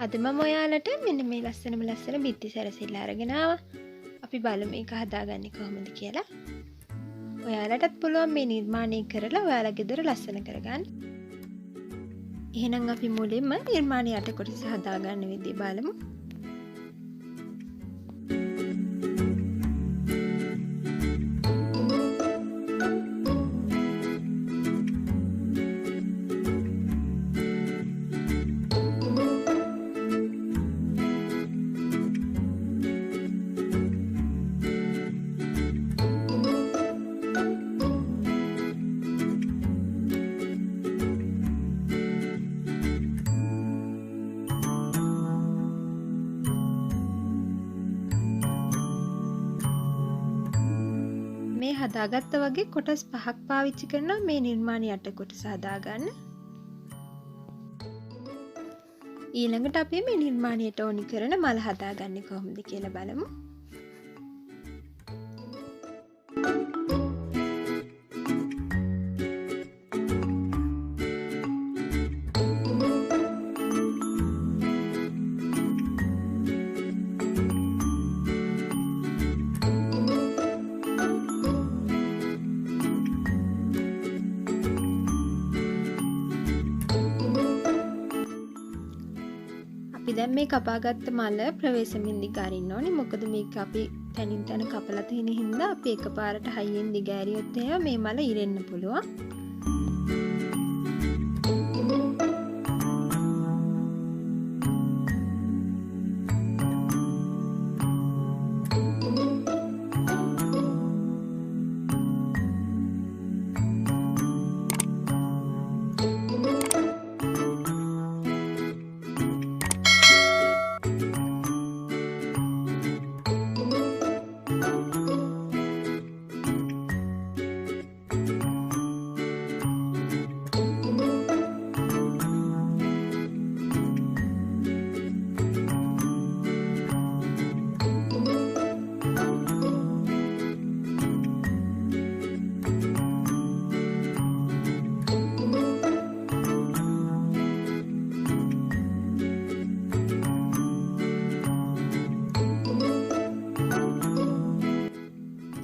අද මම ඔයාලට මෙන්න මේ ලස්සන බිත්ති සැරසිල්ල අරගෙන ආවා. අපි බලමු මේක හදාගන්නේ කොහොමද කියලා. ඔයාලටත් පුළුවන් මේ නිර්මාණය කරලා ඔයාලා ගෙදර ලස්සන කරගන්න. එහෙනම් අපි මුලින්ම නිර්මාණය යට කොටස හදාගන්න විදිය බලමු. මේ හදාගත්ත වගේ කොටස් 5ක් පාවිච්චි කරනවා මේ නිර්මාණ යට කොටස හදාගන්න. ඊළඟට අපි මේ නිර්මාණයට ඕනි කරන මල හදාගන්නේ කොහොමද කියලා බලමු. අපි දැන් මේ කපාගත්ත මල ප්‍රවේශමින් දිග අරින්න ඕනේ. මොකද මේක අපි තනින් තන කපලා තියෙන හින්දා අපි එකපාරට හයියෙන් දිග ඇරියොත් එහෙම මේ මල ඉරෙන්න පුළුවන්.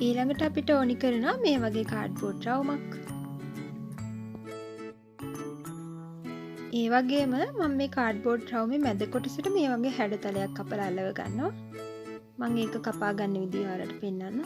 ඊළඟට අපිට ඕනි කරනවා මේ වගේ කාඩ්බෝඩ් රවුමක්. ඒ වගේම මම මේ කාඩ්බෝඩ් රවුමේ මැද කොටසට මේ වගේ හැඩතලයක් කපලා අල්ලව ගන්නවා. මම ඒක කපා ගන්න විදිය ඔයාලට පෙන්නන්න.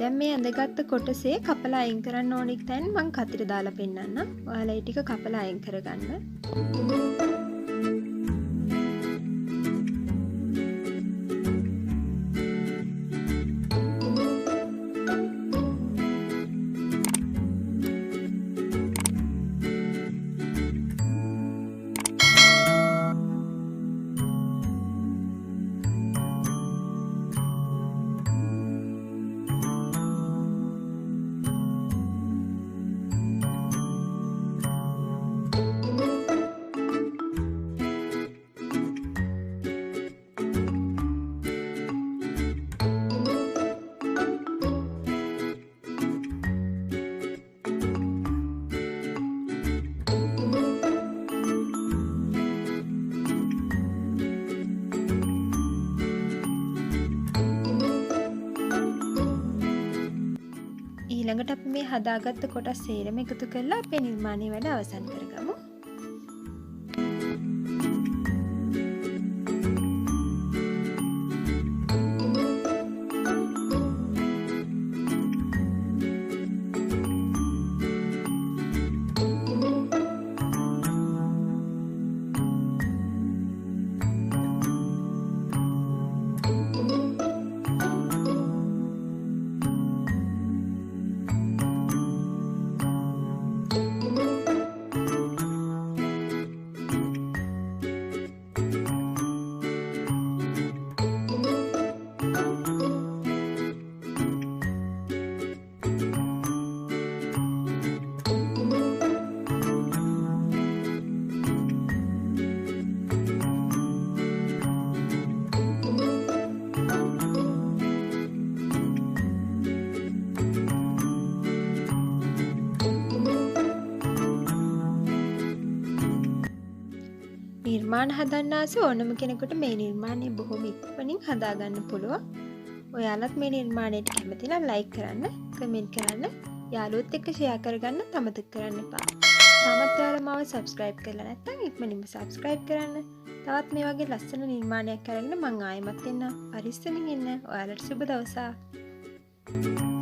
දැන් මේ ඇඳගත්ත කොටසේ කපලා අයින් කරන්න ඕනෙක් තැන් මම කතර දාලා පෙන්නන්නම්. ඔයාලා ඒ ටික කපලා අයින් කරගන්න. ඊළඟට අපි මේ හදාගත්ත කොටස් සේරම එකතු කරලා අපේ නිර්මාණය වැඩ අවසන් කරගමු. නිර්මාණ හදන්න ආස ඕනම කෙනෙකුට මේ නිර්මාණය බොහොම ඉක්මනින් හදාගන්න පුළුවන්. ඔයාලත් මේ නිර්මාණයට කැමති නම් ලයික් කරන්න, කමෙන්ට් කරන්න, යාළුවොත් එක්ක ෂෙයා කරගන්න අමතක කරන්න එපා. තාමත් ඔයාලා මාව සබ්ස්ක්‍රයිබ් කරලා නැත්නම් ඉක්මනින්ම සබ්ස්ක්‍රයිබ් කරන්න. තවත් මේ වගේ ලස්සන නිර්මාණයක් අරගෙන මම ආයෙමත් එන්න. පරිස්සමින් ඉන්න. ඔයාලට සුබ දවසක්.